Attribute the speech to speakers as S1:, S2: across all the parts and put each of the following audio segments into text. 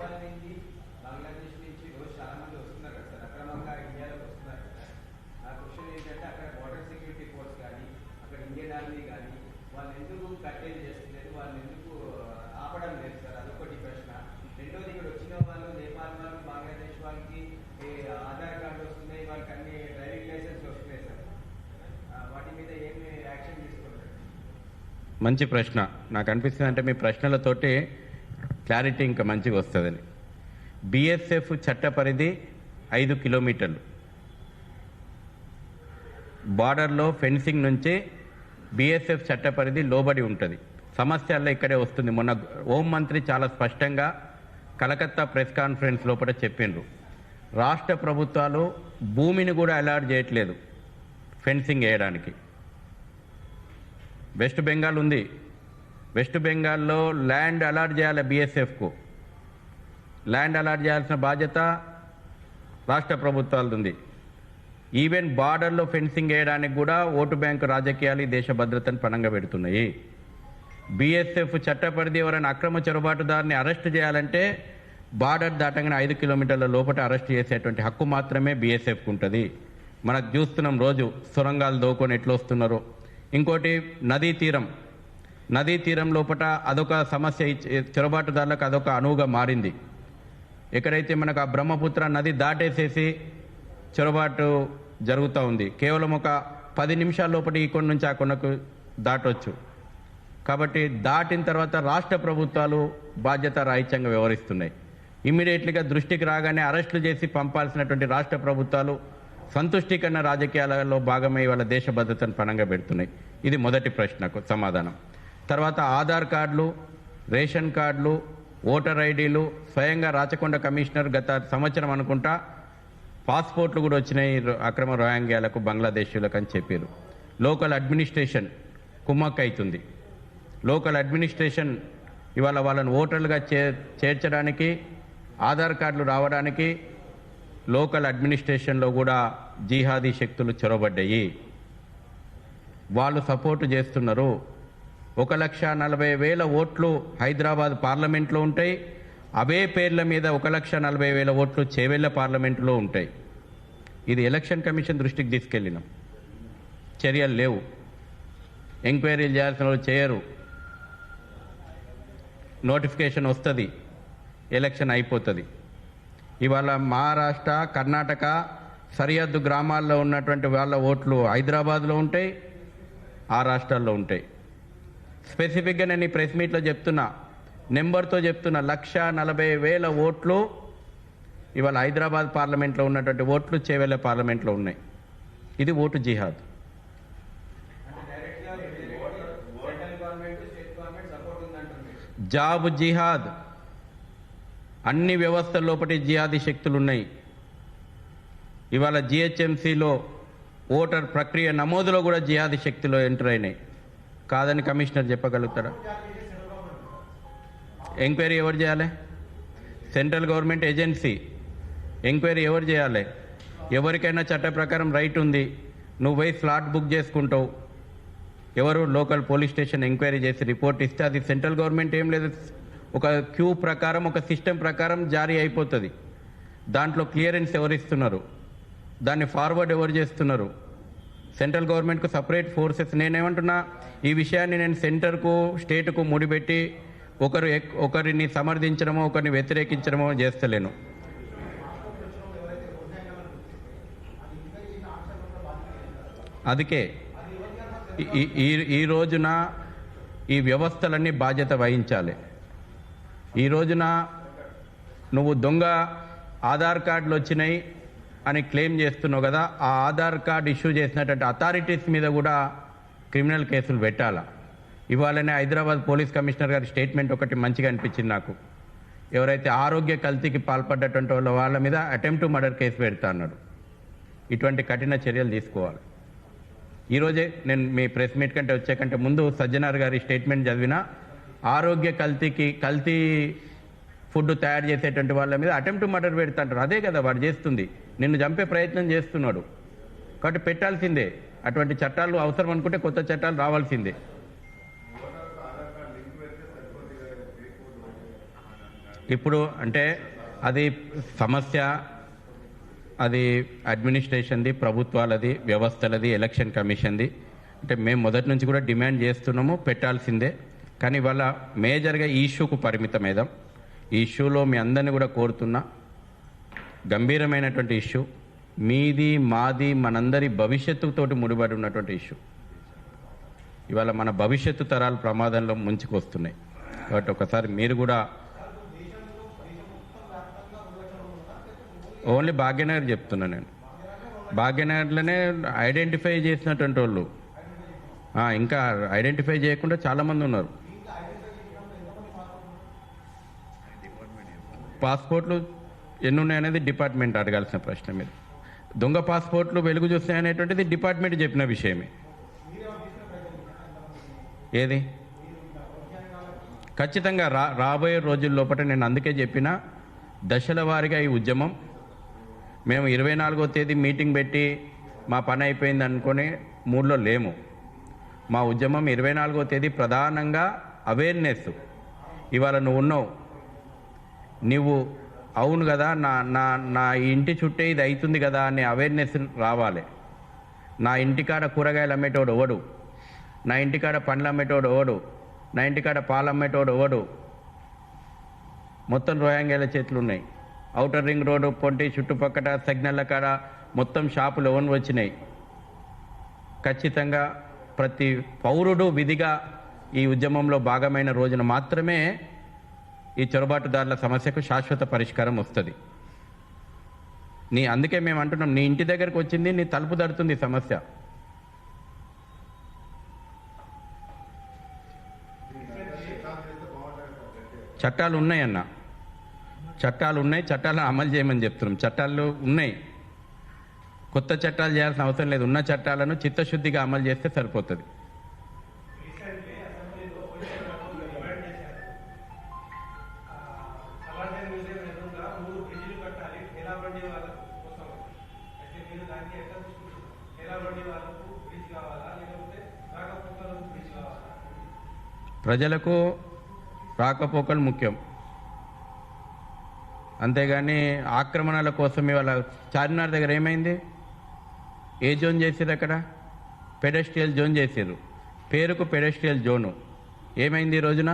S1: నేపాల్ నుంచి బంగ్లాదేశ్ నుంచి రోజు చాలా మంది వస్తున్నారు కదా సార్, అక్రమంగా ఇండియాలోకి వస్తున్నారు కదా. నా క్వశ్చన్ ఏంటంటే అక్కడ బోర్డర్ సెక్యూరిటీ ఫోర్స్ కానీ అక్కడ ఇండియన్ ఆర్మీ కానీ వాళ్ళు ఎందుకు కట్టేది చేస్తలేదు, వాళ్ళు ఎందుకు ఆపడం లేదు సార్, అదొకటి ప్రశ్న. రెండోది, ఇక్కడ వచ్చిన వాళ్ళు నేపాల్ వాళ్ళు బంగ్లాదేశ్ వాళ్ళకి ఆధార్ కార్డు వస్తున్నాయి, వాళ్ళకి అన్ని డ్రైవింగ్ లైసెన్స్ వస్తున్నాయి సార్, వాటి మీద ఏమి యాక్షన్ తీసుకుంటారు?
S2: మంచి ప్రశ్న. నాకు అనిపిస్తుంది అంటే మీ ప్రశ్నలతోటి క్లారిటీ ఇంకా మంచిగా వస్తుందని. బిఎస్ఎఫ్ చట్ట పరిధి 5 కిలోమీటర్లు. బార్డర్లో ఫెన్సింగ్ నుంచి బిఎస్ఎఫ్ చట్ట పరిధి లోబడి ఉంటుంది. సమస్యల్లో ఇక్కడే వస్తుంది. మొన్న హోంమంత్రి చాలా స్పష్టంగా కలకత్తా ప్రెస్ కాన్ఫరెన్స్ లోపల చెప్పిండ్రు, రాష్ట్ర ప్రభుత్వాలు భూమిని కూడా అలాట్ చేయట్లేదు ఫెన్సింగ్ వేయడానికి. వెస్ట్ బెంగాల్ ఉంది, వెస్ట్ బెంగాల్లో ల్యాండ్ అలాట్ చేయాలి బిఎస్ఎఫ్కు. ల్యాండ్ అలాట్ చేయాల్సిన బాధ్యత రాష్ట్ర ప్రభుత్వాలది ఉంది. ఈవెన్ బార్డర్లో ఫెన్సింగ్ వేయడానికి కూడా ఓటు బ్యాంకు రాజకీయాలు ఈ దేశ భద్రతను పణంగా పెడుతున్నాయి. బిఎస్ఎఫ్ చట్ట పరిధి ఎవరైనా అక్రమ చొరబాటుదారిని అరెస్ట్ చేయాలంటే బార్డర్ దాటంగానే 5 కిలోమీటర్ల లోపల అరెస్ట్ చేసేటువంటి హక్కు మాత్రమే బిఎస్ఎఫ్కు ఉంటుంది. మనకు చూస్తున్నాం రోజు సొరంగాలు దోకొని ఎట్లా వస్తున్నారో. ఇంకోటి నదీ తీరం లోపల అదొక సమస్య, చొరబాటుదారులకు అదొక అనువుగా మారింది. ఎక్కడైతే మనకు ఆ బ్రహ్మపుత్ర నది దాటేసేసి చొరబాటు జరుగుతూ ఉంది. కేవలం ఒక 10 నిమిషాల లోపల ఈ కొండ నుంచి ఆ కొండకు దాటొచ్చు. కాబట్టి దాటిన తర్వాత రాష్ట్ర ప్రభుత్వాలు బాధ్యత రాహిత్యంగా వ్యవహరిస్తున్నాయి. ఇమ్మీడియట్లీగా దృష్టికి రాగానే అరెస్టులు చేసి పంపాల్సినటువంటి రాష్ట్ర ప్రభుత్వాలు సంతుష్టీకరణ రాజకీయాలలో భాగమై వాళ్ళ దేశ భద్రతను పణంగా పెడుతున్నాయి. ఇది మొదటి ప్రశ్నకు సమాధానం. తర్వాత ఆధార్ కార్డులు, రేషన్ కార్డులు, ఓటర్ ఐడీలు, స్వయంగా రాచకొండ కమిషనర్ గత సంవత్సరం అనుకుంటా పాస్పోర్ట్లు కూడా వచ్చినాయి అక్రమ రోహింగ్యాలకు, బంగ్లాదేశీయులకు అని చెప్పారు. లోకల్ అడ్మినిస్ట్రేషన్ కుమ్మక్క అవుతుంది. లోకల్ అడ్మినిస్ట్రేషన్ ఇవాళ వాళ్ళని ఓటర్లుగా చేర్చడానికి, ఆధార్ కార్డులు రావడానికి లోకల్ అడ్మినిస్ట్రేషన్లో కూడా జిహాదీ శక్తులు చొరబడ్డాయి. వాళ్ళు సపోర్టు చేస్తున్నారు. 1,40,000 ఓట్లు హైదరాబాద్ పార్లమెంట్లో ఉంటాయి. అవే పేర్ల మీద 1,40,000 ఓట్లు చేవెళ్ళ పార్లమెంటులో ఉంటాయి. ఇది ఎలక్షన్ కమిషన్ దృష్టికి తీసుకెళ్ళినాం. చర్యలు లేవు. ఎంక్వైరీలు చేయాల్సిన వాళ్ళు చేయరు. నోటిఫికేషన్ వస్తుంది, ఎలక్షన్ అయిపోతుంది. ఇవాళ మహారాష్ట్ర, కర్ణాటక సరిహద్దు గ్రామాల్లో ఉన్నటువంటి వాళ్ళ ఓట్లు హైదరాబాద్లో ఉంటాయి, ఆ రాష్ట్రాల్లో ఉంటాయి. స్పెసిఫిక్గా నేను ఈ ప్రెస్ మీట్లో చెప్తున్నా, నెంబర్తో చెప్తున్నా, 1,40,000 ఓట్లు ఇవాళ హైదరాబాద్ పార్లమెంట్లో ఉన్నటువంటి ఓట్లు చేవెళ్ళ పార్లమెంట్లో ఉన్నాయి. ఇది ఓటు జిహాద్. జాబ్ జిహాద్. అన్ని వ్యవస్థల లోపటి జిహాదీ శక్తులు ఉన్నాయి. ఇవాళ జిహెచ్ఎంసీలో ఓటర్ ప్రక్రియ నమోదులో కూడా జిహాదీ శక్తులు ఎంటర్ అయినాయి. కాదని కమిషనర్ చెప్పగలుగుతారా? ఎంక్వైరీ ఎవరు చేయాలి? Central government agency. ఎంక్వైరీ ఎవరు చేయాలి? ఎవరికైనా చట్ట ప్రకారం రైట్ ఉంది, నువ్వు పోయి స్లాట్ బుక్ చేసుకుంటావు. ఎవరు? లోకల్ పోలీస్ స్టేషన్ ఎంక్వైరీ చేసి రిపోర్ట్ ఇస్తే అది సెంట్రల్ గవర్నమెంట్ ఏం లేదు, ఒక క్యూ ప్రకారం, ఒక సిస్టమ్ ప్రకారం జారీ అయిపోతుంది. దాంట్లో క్లియరెన్స్ ఎవరు ఇస్తున్నారు, దాన్ని ఫార్వర్డ్ ఎవరు చేస్తున్నారు? సెంట్రల్ గవర్నమెంట్కు సపరేట్ ఫోర్సెస్. నేనేమంటున్నా, ఈ విషయాన్ని నేను సెంటర్కు, స్టేట్కు ముడిపెట్టి ఒకరిని సమర్థించడమో ఒకరిని వ్యతిరేకించడమో చేస్తలేను. అందుకే ఈ రోజున ఈ వ్యవస్థలన్నీ బాధ్యత వహించాలి. ఈ రోజున నువ్వు దొంగ ఆధార్ కార్డులు వచ్చినాయి అని క్లెయిమ్ చేస్తున్నావు కదా, ఆ ఆధార్ కార్డు ఇష్యూ చేసినటువంటి అథారిటీస్ మీద కూడా క్రిమినల్ కేసులు పెట్టాలా. ఇవాళనే హైదరాబాద్ పోలీస్ కమిషనర్ గారి స్టేట్మెంట్ ఒకటి మంచిగా అనిపించింది నాకు. ఎవరైతే ఆరోగ్య కల్తీకి పాల్పడ్డటువంటి వాళ్ళ మీద అటెంప్ట్ టు మర్డర్ కేసు పెడతా అన్నాడు. ఇటువంటి కఠిన చర్యలు తీసుకోవాలి. ఈరోజే నేను మీ ప్రెస్ మీట్ కంటే వచ్చే కంటే ముందు సజ్జనార్ గారి స్టేట్మెంట్ చదివిన, ఆరోగ్య కల్తీ ఫుడ్ తయారు చేసేటువంటి వాళ్ళ మీద అటెంప్ట్ టు మర్డర్ పెడతాంటారు. అదే కదా వాడు చేస్తుంది, నిన్ను చంపే ప్రయత్నం చేస్తున్నాడు. కాబట్టి పెట్టాల్సిందే. అటువంటి చట్టాలు అవసరం అనుకుంటే కొత్త చట్టాలు రావాల్సిందే. ఇప్పుడు అంటే అది సమస్య, అది అడ్మినిస్ట్రేషన్ది, ప్రభుత్వాలది, వ్యవస్థలది, ఎలక్షన్ కమిషన్ది. అంటే మేము మొదటి నుంచి కూడా డిమాండ్ చేస్తున్నాము, పెట్టాల్సిందే. కానీ ఇవాళ మేజర్గా ఈ ఇష్యూకు పరిమితమేదాం. ఈ ఇష్యూలో మీ అందరినీ కూడా కోరుతున్నా, గంభీరమైనటువంటి ఇష్యూ, మీది మాది మనందరి భవిష్యత్తుతోటి ముడిపడి ఉన్నటువంటి ఇష్యూ. ఇవాళ మన భవిష్యత్తు తరాలు ప్రమాదంలో ముంచుకు వస్తున్నాయి. కాబట్టి ఒకసారి మీరు కూడా ఓన్లీ భాగ్యనగర్ చెప్తున్నా నేను. భాగ్యనగర్లోనే ఐడెంటిఫై చేసినటువంటి వాళ్ళు ఇంకా ఐడెంటిఫై చేయకుండా చాలామంది ఉన్నారు. పాస్పోర్ట్లు ఎన్ని ఉన్నాయనేది డిపార్ట్మెంట్ అడగాల్సిన ప్రశ్న. మీరు దొంగ పాస్పోర్ట్లు వెలుగు చూస్తాయనేటువంటిది డిపార్ట్మెంట్ చెప్పిన విషయమే. ఏది ఖచ్చితంగా రాబోయే రోజుల లోపల నేను అందుకే చెప్పిన దశల వారీగా ఈ ఉద్యమం. మేము 24వ తేదీ మీటింగ్ పెట్టి మా పని అయిపోయింది అనుకుని మూడ్లో లేము. మా ఉద్యమం 24వ తేదీ ప్రధానంగా అవేర్నెస్. ఇవాళ నువ్వు ఉన్నావు, నువ్వు అవును కదా, నా నా నా ఇంటి చుట్టే ఇది అవుతుంది కదా అనే అవేర్నెస్ రావాలి. నా ఇంటికాడ కూరగాయలు అమ్మేటోడు ఎవడు, నా ఇంటికాడ పండ్లు అమ్మేటోడు ఎవడు, నా ఇంటికాడ పాలు అమ్మేటోడు ఎవడు, మొత్తం రోయాంగేల చేతులు ఉన్నాయి. ఔటర్ రింగ్ రోడ్డు పొంటి చుట్టుపక్కల సిగ్నల్ల కాడ మొత్తం షాపులు ఎవరు వచ్చినాయి. ఖచ్చితంగా ప్రతి పౌరుడు విధిగా ఈ ఉద్యమంలో భాగమైన రోజున మాత్రమే ఈ చొరబాటుదారుల సమస్యకు శాశ్వత పరిష్కారం వస్తుంది. అందుకే మేము అంటున్నాం, నీ ఇంటి దగ్గరకు వచ్చింది, నీ తలుపు తడుతుంది సమస్య. చట్టాలు ఉన్నాయన్న, చట్టాలు ఉన్నాయి, చట్టాలను అమలు చేయమని చెప్తున్నాం. చట్టాలు ఉన్నాయి, కొత్త చట్టాలు చేయాల్సిన అవసరం లేదు. ఉన్న చట్టాలను చిత్తశుద్ధిగా అమలు చేస్తే సరిపోతుంది. ప్రజలకు రాకపోకలు ముఖ్యం, అంతేగాని ఆక్రమణల కోసం. ఇవాళ చార్మినార్ దగ్గర ఏమైంది? ఏ జోన్ చేసిర్రు? అక్కడ పెడెస్ట్రియల్ జోన్ చేసిర్రు, పేరుకు పెడెస్ట్రియల్ జోను. ఏమైంది ఈ రోజున?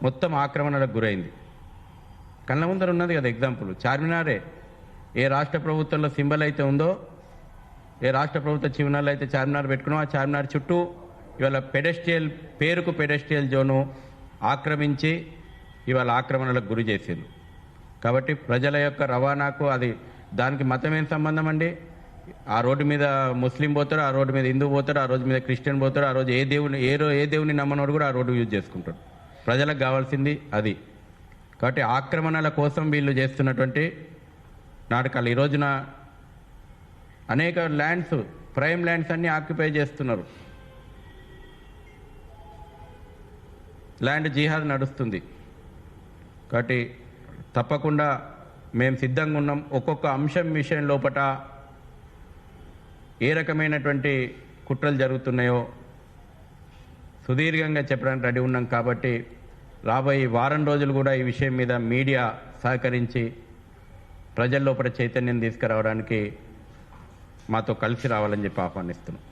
S2: మొత్తం ఆక్రమణలకు గురైంది. కళ్ళ ముందర ఉన్నది కదా ఎగ్జాంపుల్. చార్మినారే ఏ రాష్ట్ర ప్రభుత్వంలో సింబల్ అయితే ఉందో, ఏ రాష్ట్ర ప్రభుత్వ చిహ్నాలు అయితే చార్మినార్ పెట్టుకున్నాం, ఆ చార్మినార్ చుట్టూ ఇవాళ పెడెస్ట్రియల్, పేరుకు పెడెస్ట్రియల్ జోను ఆక్రమించి ఇవాళ ఆక్రమణలకు గురి చేసింది. కాబట్టి ప్రజల యొక్క రవాణాకు అది, దానికి మతం ఏం సంబంధం అండి? ఆ రోడ్డు మీద ముస్లిం పోతాడు, ఆ రోడ్డు మీద హిందూ పోతాడు, ఆ రోజు మీద క్రిస్టియన్ పోతాడు, ఆ రోజు ఏ దేవుని నమ్మనోడు కూడా ఆ రోడ్డు యూజ్ చేసుకుంటాడు. ప్రజలకు కావాల్సింది అది. కాబట్టి ఆక్రమణల కోసం వీళ్ళు చేస్తున్నటువంటి నాటకాలు. ఈ రోజున అనేక ల్యాండ్స్, ప్రైమ్ ల్యాండ్స్ అన్నీ ఆక్యుపై చేస్తున్నారు. ల్యాండ్ జిహాద్ నడుస్తుంది. కాబట్టి తప్పకుండా మేము సిద్ధంగా ఉన్నాం. ఒక్కొక్క అంశం విషయం లోపల ఏ రకమైనటువంటి కుట్రలు జరుగుతున్నాయో సుదీర్ఘంగా చెప్పడానికి రెడీ ఉన్నాం. కాబట్టి రాబోయే వారం రోజులు కూడా ఈ విషయం మీద మీడియా సహకరించి ప్రజల లోపల చైతన్యం తీసుకురావడానికి మాతో కలిసి రావాలని చెప్పి ఆహ్వానిస్తున్నాం.